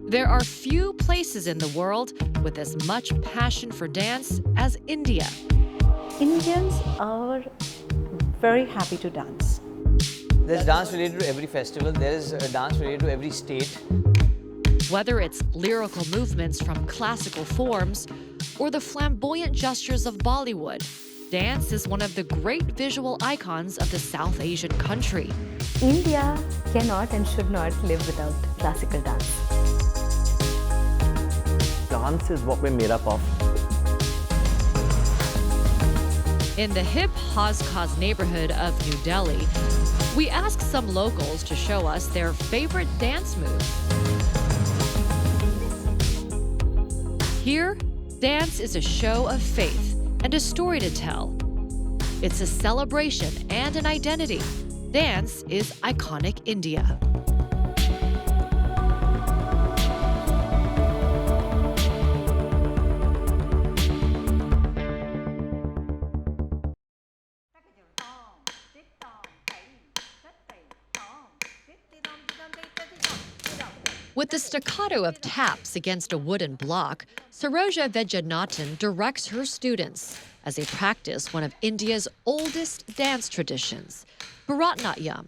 There are few places in the world with as much passion for dance as India. Indians are very happy to dance. There's dance related to every festival. There is a dance related to every state. Whether it's lyrical movements from classical forms or the flamboyant gestures of Bollywood, dance is one of the great visual icons of the South Asian country. India cannot and should not live without classical dance. Dance is what we're made up of. In the hip Hozkaz neighborhood of New Delhi, we asked some locals to show us their favorite dance move. Here, dance is a show of faith and a story to tell. It's a celebration and an identity. Dance is iconic India. With the staccato of taps against a wooden block, Saroja Vaidyanathan directs her students as they practice one of India's oldest dance traditions, Bharatnatyam.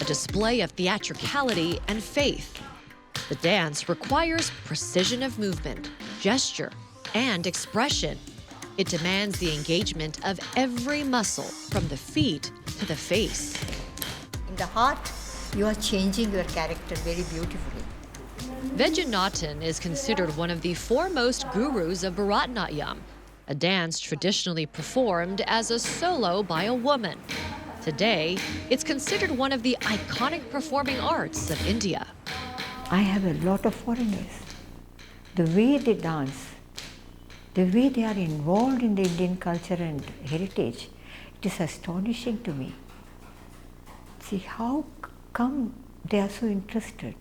A display of theatricality and faith. The dance requires precision of movement, gesture, and expression. It demands the engagement of every muscle, from the feet to the face. In the heart, you are changing your character very beautifully. Vaidyanathan is considered one of the foremost gurus of Bharatnatyam, a dance traditionally performed as a solo by a woman. Today, it's considered one of the iconic performing arts of India. I have a lot of foreigners. The way they dance, the way they are involved in the Indian culture and heritage, it is astonishing to me. See, how come they are so interested?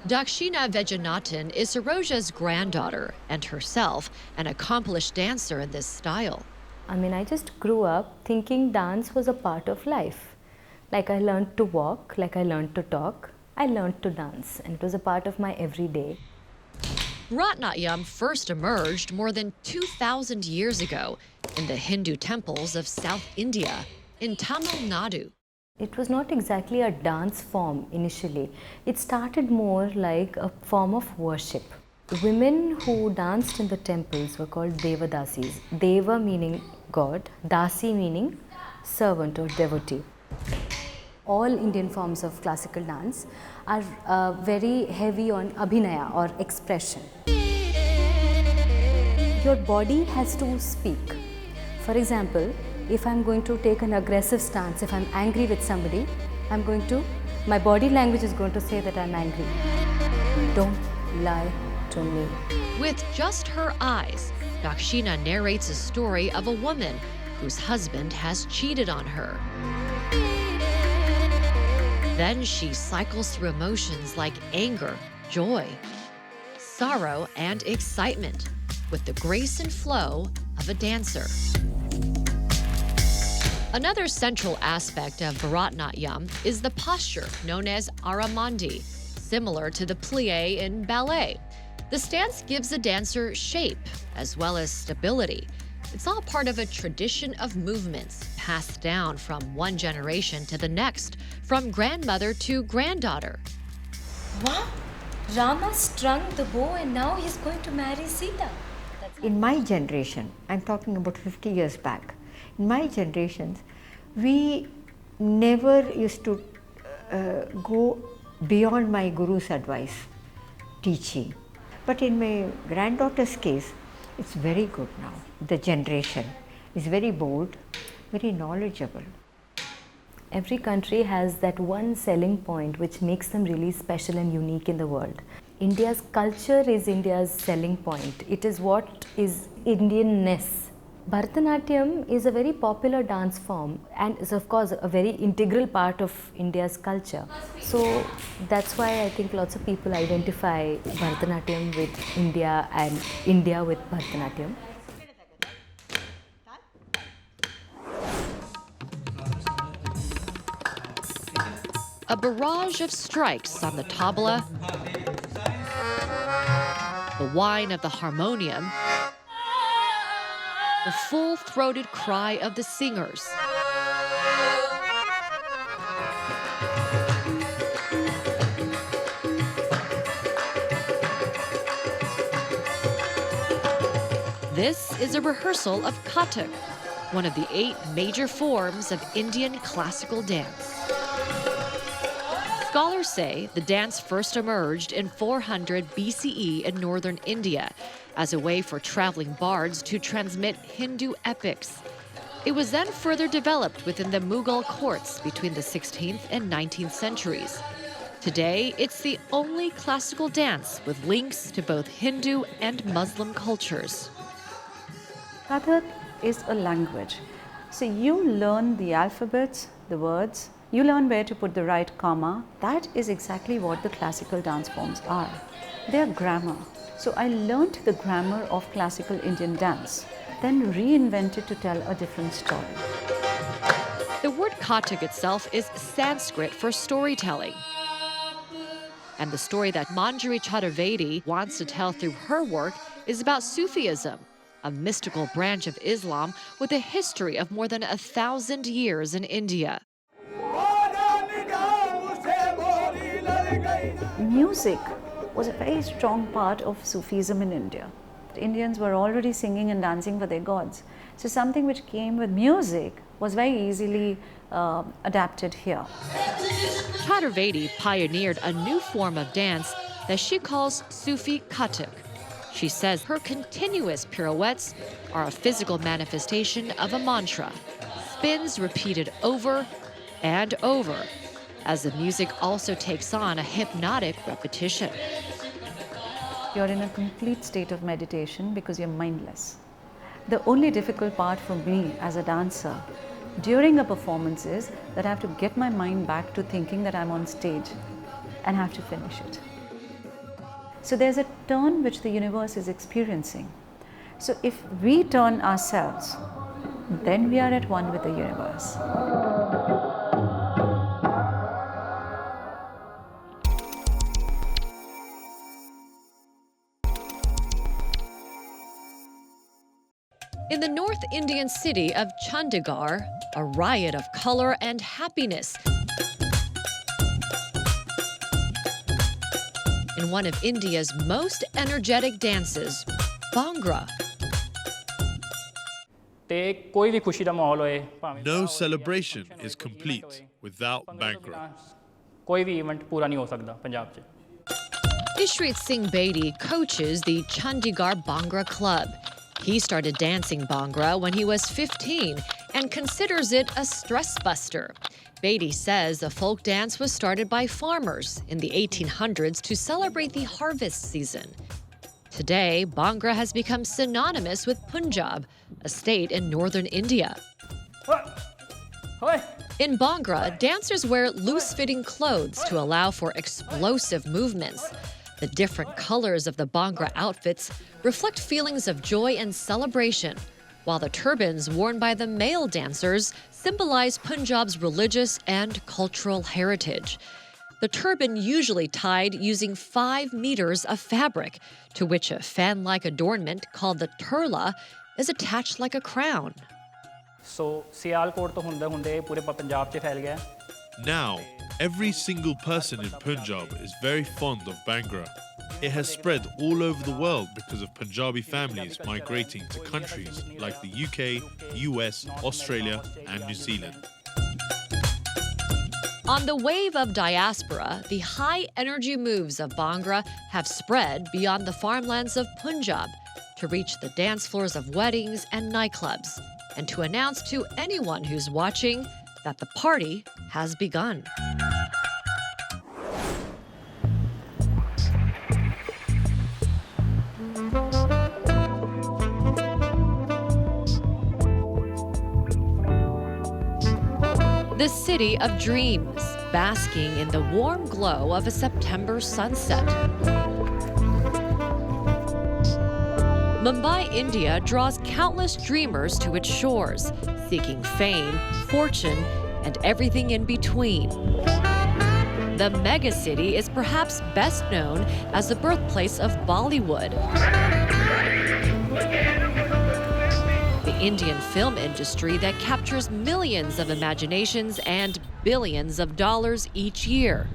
Dakshina Vaidyanathan is Saroja's granddaughter and herself an accomplished dancer in this style. I just grew up thinking dance was a part of life. Like I learned to walk, like I learned to talk, I learned to dance, and it was a part of my everyday. Bharatnatyam first emerged more than 2,000 years ago in the Hindu temples of South India in Tamil Nadu. It was not exactly a dance form initially. It started more like a form of worship. Women who danced in the temples were called Devadasis. Deva meaning God, Dasi meaning servant or devotee. All Indian forms of classical dance are very heavy on abhinaya or expression. Your body has to speak. For example, if I'm going to take an aggressive stance, if I'm angry with somebody, my body language is going to say that I'm angry. Don't lie to me. With just her eyes, Dakshina narrates a story of a woman whose husband has cheated on her. Then she cycles through emotions like anger, joy, sorrow, and excitement with the grace and flow of a dancer. Another central aspect of Bharatnatyam is the posture known as Aramandi, similar to the plie in ballet. The stance gives the dancer shape as well as stability. It's all part of a tradition of movements passed down from one generation to the next, from grandmother to granddaughter. Wow! Rama strung the bow and now he's going to marry Sita. In my generation, I'm talking about 50 years back, in my generations, we never used to go beyond my guru's advice, teaching. But in my granddaughter's case, it's very good now. The generation is very bold, very knowledgeable. Every country has that one selling point which makes them really special and unique in the world. India's culture is India's selling point. It is what is Indianness. Bharatanatyam is a very popular dance form and is of course a very integral part of India's culture. So that's why I think lots of people identify Bharatanatyam with India and India with Bharatanatyam. a barrage of strikes on the tabla, the whine of the harmonium, the full-throated cry of the singers. This is a rehearsal of Kathak, one of the 8 major forms of Indian classical dance. Scholars say the dance first emerged in 400 BCE in northern India as a way for traveling bards to transmit Hindu epics. It was then further developed within the Mughal courts between the 16th and 19th centuries. Today, it's the only classical dance with links to both Hindu and Muslim cultures. Kathak is a language. So you learn the alphabets, the words, you learn where to put the right comma. That is exactly what the classical dance forms are. They are grammar. So I learnt the grammar of classical Indian dance, then reinvented to tell a different story. The word Kathak itself is Sanskrit for storytelling. And the story that Manjari Chaturvedi wants to tell through her work is about Sufism, a mystical branch of Islam with a history of more than 1,000 years in India. Music was a very strong part of Sufism in India. The Indians were already singing and dancing for their gods. So something which came with music was very easily adapted here. Chaturvedi pioneered a new form of dance that she calls Sufi Kathak. She says her continuous pirouettes are a physical manifestation of a mantra, spins repeated over and over, as the music also takes on a hypnotic repetition. You're in a complete state of meditation because you're mindless. The only difficult part for me as a dancer during a performance is that I have to get my mind back to thinking that I'm on stage and have to finish it. So there's a turn which the universe is experiencing. So if we turn ourselves, then we are at one with the universe. In the North Indian city of Chandigarh, a riot of color and happiness. In one of India's most energetic dances, Bhangra. No celebration is complete without Bhangra. Ishrit Singh Bedi coaches the Chandigarh Bhangra Club. He started dancing Bhangra when he was 15 and considers it a stress buster. Bedi says the folk dance was started by farmers in the 1800s to celebrate the harvest season. Today, Bhangra has become synonymous with Punjab, a state in northern India. In Bhangra, dancers wear loose-fitting clothes to allow for explosive movements. The different colors of the Bhangra outfits reflect feelings of joy and celebration, while the turbans worn by the male dancers symbolize Punjab's religious and cultural heritage. The turban usually tied using 5 meters of fabric, to which a fan-like adornment called the turla is attached like a crown. So, Sialkot to hunde hunde pure Punjab che phail gaya. Now, every single person in Punjab is very fond of Bhangra. It has spread all over the world because of Punjabi families migrating to countries like the UK, US, Australia, and New Zealand. On the wave of diaspora, the high-energy moves of Bhangra have spread beyond the farmlands of Punjab to reach the dance floors of weddings and nightclubs, and to announce to anyone who's watching that the party has begun. The city of dreams, basking in the warm glow of a September sunset. Mumbai, India draws countless dreamers to its shores, seeking fame, fortune, and everything in between. the megacity is perhaps best known as the birthplace of Bollywood. The Indian film industry that captures millions of imaginations and billions of dollars each year.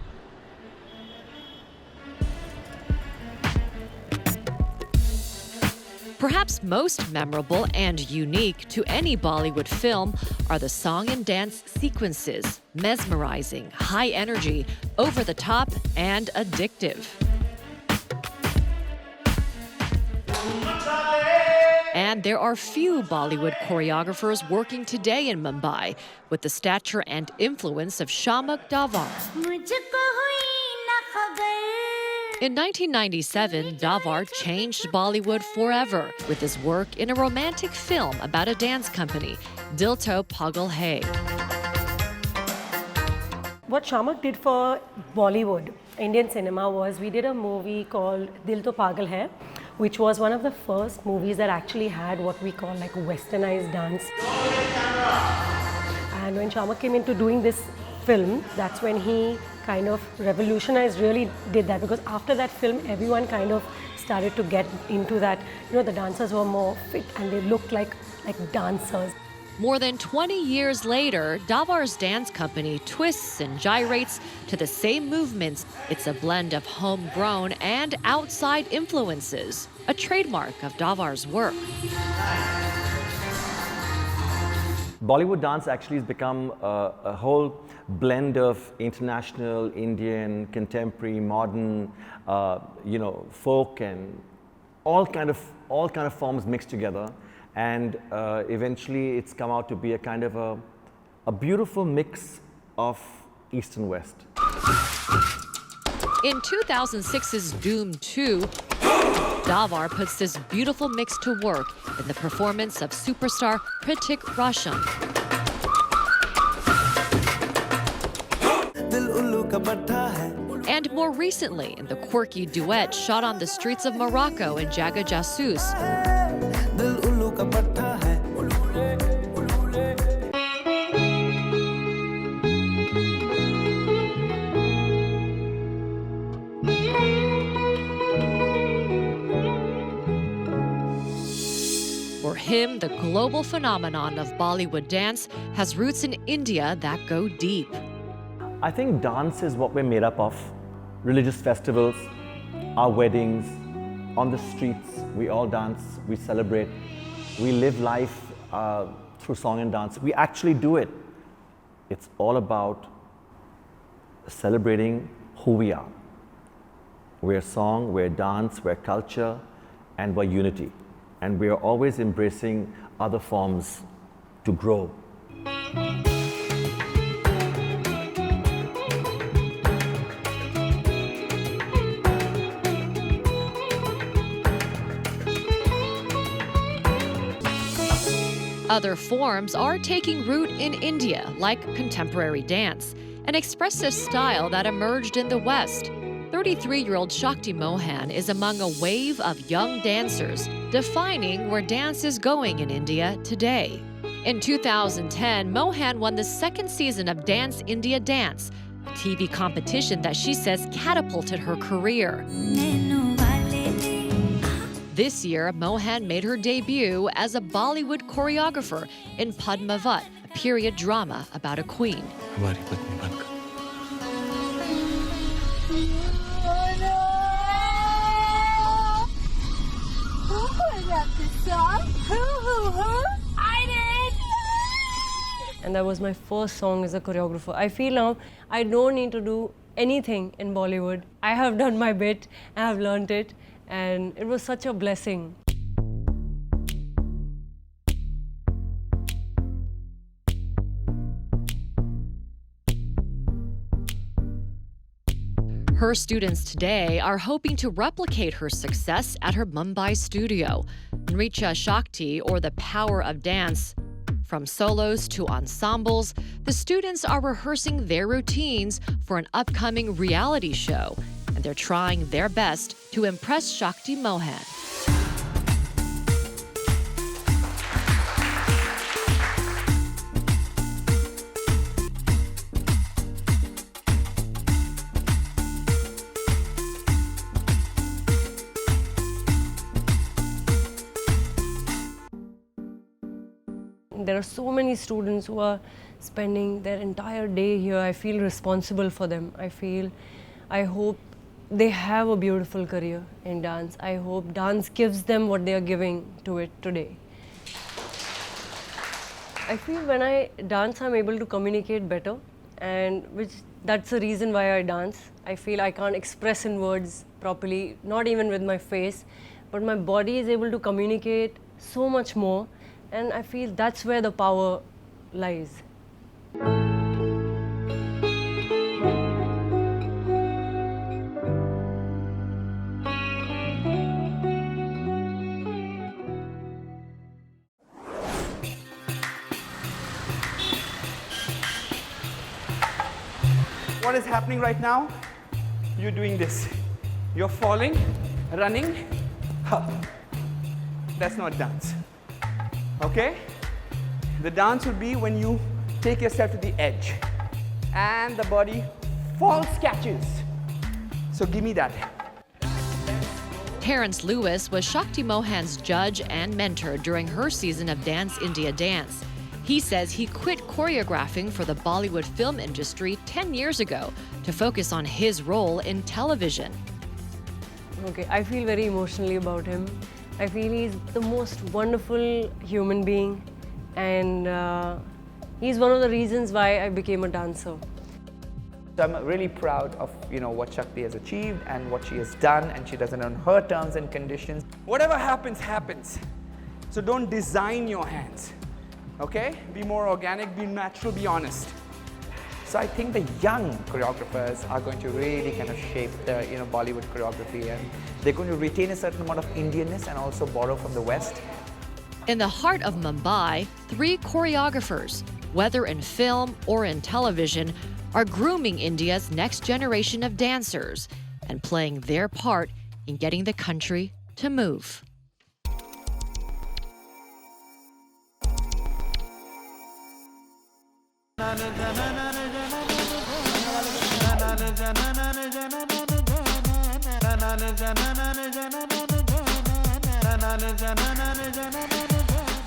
Perhaps most memorable and unique to any Bollywood film are the song and dance sequences, mesmerizing, high energy, over the top, and addictive. And there are few Bollywood choreographers working today in Mumbai with the stature and influence of Shamak Davar. In 1997, Davar changed Bollywood forever with his work in a romantic film about a dance company, Dil To Pagal Hai. What Shamak did for Bollywood, Indian cinema, was we did a movie called Dil To Pagal Hai, which was one of the first movies that actually had what we call like westernized dance. And when Shamak came into doing this film, that's when he kind of revolutionized, really did that, because after that film, everyone kind of started to get into that. You know, the dancers were more fit and they looked like dancers. More than 20 years later, Davar's dance company twists and gyrates to the same movements. It's a blend of homegrown and outside influences, a trademark of Davar's work. Bollywood dance actually has become a whole blend of international, Indian, contemporary, modern, folk, and all kind of forms mixed together. And eventually it's come out to be a kind of a beautiful mix of East and West. In 2006's Doom 2, Davar puts this beautiful mix to work in the performance of superstar Hrithik Roshan. And more recently, in the quirky duet shot on the streets of Morocco in Jaga Jasoos. For him, the global phenomenon of Bollywood dance has roots in India that go deep. I think dance is what we're made up of. Religious festivals, our weddings, on the streets, we all dance, we celebrate. We live life through song and dance. We actually do it. It's all about celebrating who we are. We're song, we're dance, we're culture, and we're unity. And we're always embracing other forms to grow. Other forms are taking root in India, like contemporary dance, an expressive style that emerged in the West. 33-year-old Shakti Mohan is among a wave of young dancers, defining where dance is going in India today. In 2010, Mohan won the second season of Dance India Dance, a TV competition that she says catapulted her career. This year, Mohan made her debut as a Bollywood choreographer in Padmavat, a period drama about a queen. And that was my first song as a choreographer. I feel now I don't need to do anything in Bollywood. I have done my bit, I have learned it, and it was such a blessing. Her students today are hoping to replicate her success at her Mumbai studio. Nricha Shakti, or the power of dance. From solos to ensembles, the students are rehearsing their routines for an upcoming reality show, and they're trying their best to impress Shakti Mohan. There are so many students who are spending their entire day here. I feel responsible for them. I hope they have a beautiful career in dance. I hope dance gives them what they are giving to it today. I feel when I dance, I'm able to communicate better, and that's the reason why I dance. I feel I can't express in words properly, not even with my face, but my body is able to communicate so much more, and I feel that's where the power lies. What is happening right now? You're doing this. You're falling, running. That's not dance. Okay? The dance would be when you take yourself to the edge and the body falls, catches. So give me that. Terrence Lewis was Shakti Mohan's judge and mentor during her season of Dance India Dance. He says he quit choreographing for the Bollywood film industry 10 years ago to focus on his role in television. Okay, I feel very emotionally about him. I feel he's the most wonderful human being, and he's one of the reasons why I became a dancer. So I'm really proud of what Shakti has achieved and what she has done, and she does it on her terms and conditions. Whatever happens, happens. So don't design your hands. Okay? Be more organic, be natural, be honest. So I think the young choreographers are going to really kind of shape the Bollywood choreography, and they're going to retain a certain amount of Indianness and also borrow from the West. In the heart of Mumbai, 3 choreographers, whether in film or in television, are grooming India's next generation of dancers and playing their part in getting the country to move.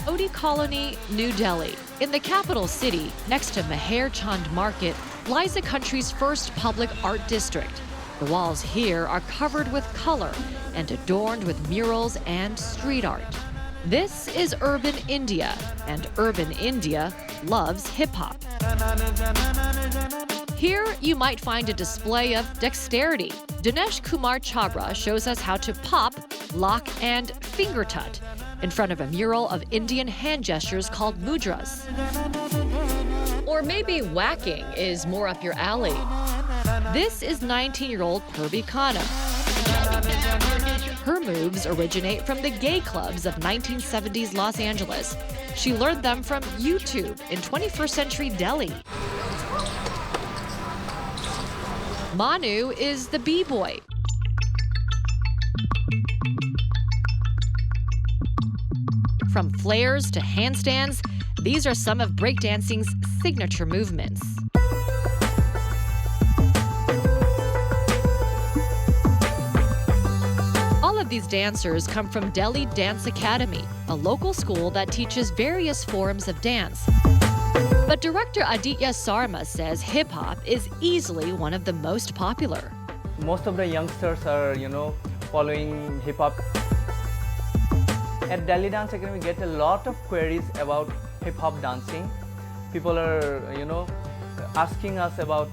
Odi Colony, New Delhi. In the capital city, next to Meher Chand Market, lies the country's first public art district. The walls here are covered with color and adorned with murals and street art. This is urban India, and urban India loves hip-hop. Here, you might find a display of dexterity. Dinesh Kumar Chabra shows us how to pop, lock, and finger tut in front of a mural of Indian hand gestures called mudras. Or maybe whacking is more up your alley. This is 19-year-old Purvi Khanna. Her moves originate from the gay clubs of 1970s Los Angeles. She learned them from YouTube in 21st century Delhi. Manu is the b-boy. From flares to handstands, these are some of breakdancing's signature movements. All of these dancers come from Delhi Dance Academy, a local school that teaches various forms of dance. But director Aditya Sarma says hip-hop is easily one of the most popular. Most of the youngsters are, following hip-hop. At Delhi Dance Academy, we get a lot of queries about hip-hop dancing. People are, asking us about,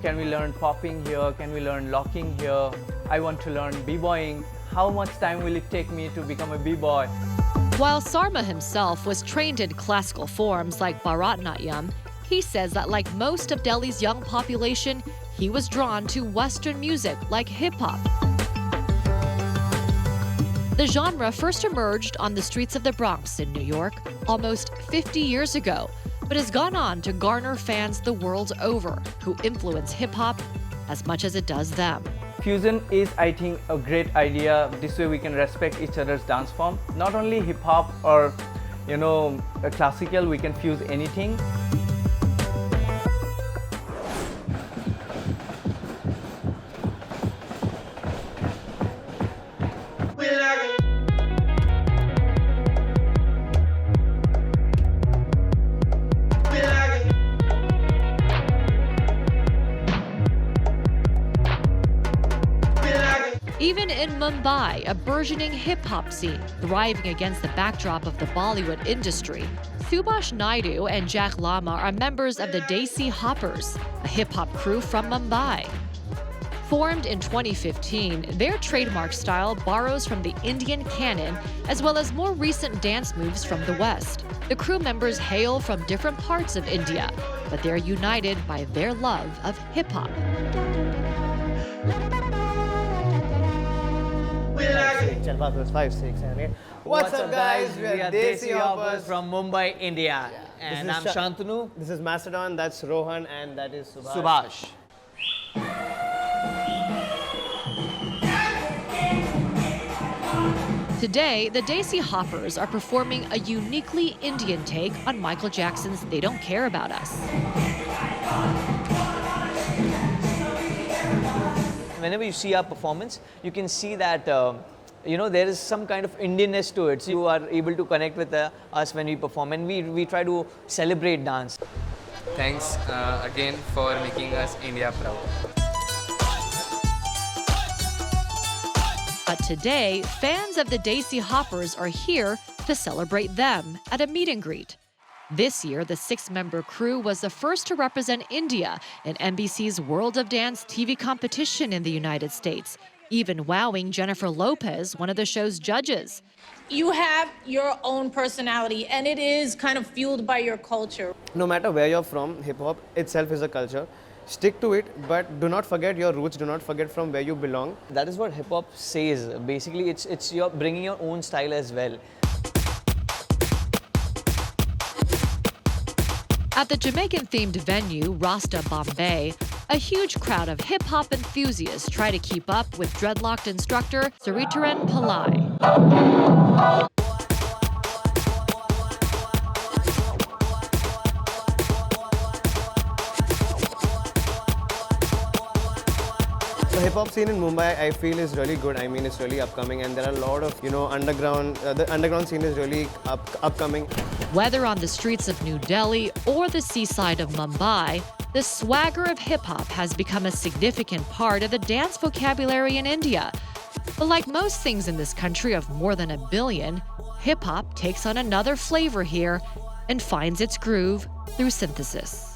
can we learn popping here? Can we learn locking here? I want to learn b-boying. How much time will it take me to become a b-boy? While Sarma himself was trained in classical forms like Bharatnatyam, he says that like most of Delhi's young population, he was drawn to Western music like hip-hop. The genre first emerged on the streets of the Bronx in New York almost 50 years ago, but has gone on to garner fans the world over who influence hip-hop as much as it does them. Fusion is, I think, a great idea. This way we can respect each other's dance form. Not only hip-hop or, a classical, we can fuse anything. Mumbai, a burgeoning hip-hop scene, thriving against the backdrop of the Bollywood industry. Subhash Naidu and Jack Lama are members of the Desi Hoppers, a hip-hop crew from Mumbai. Formed in 2015, their trademark style borrows from the Indian canon as well as more recent dance moves from the West. The crew members hail from different parts of India, but they're united by their love of hip-hop. What's up, guys? We are Desi Hoppers from Mumbai, India. And I'm Shantanu. This is Mastodon, that's Rohan, and that is Subhash. Today, the Desi Hoppers are performing a uniquely Indian take on Michael Jackson's They Don't Care About Us. Whenever you see our performance, you can see that there is some kind of Indianness to it. So you are able to connect with us when we perform, and we try to celebrate dance. Thanks again for making us India proud. But today, fans of the Desi Hoppers are here to celebrate them at a meet and greet. This year, the 6-member crew was the first to represent India in NBC's World of Dance TV competition in the United States, even wowing Jennifer Lopez, one of the show's judges. You have your own personality, and it is kind of fueled by your culture. No matter where you're from, hip-hop itself is a culture. Stick to it, but do not forget your roots, do not forget from where you belong. That is what hip-hop says. Basically, it's your bringing your own style as well. At the Jamaican-themed venue, Rasta Bombay, a huge crowd of hip-hop enthusiasts try to keep up with dreadlocked instructor Saritaran Pillai. The hip-hop scene in Mumbai, I feel, is really good. I mean, it's really upcoming, and there are a lot of, underground, the underground scene is really upcoming. Whether on the streets of New Delhi or the seaside of Mumbai, the swagger of hip-hop has become a significant part of the dance vocabulary in India. But like most things in this country of more than 1 billion, hip-hop takes on another flavor here and finds its groove through synthesis.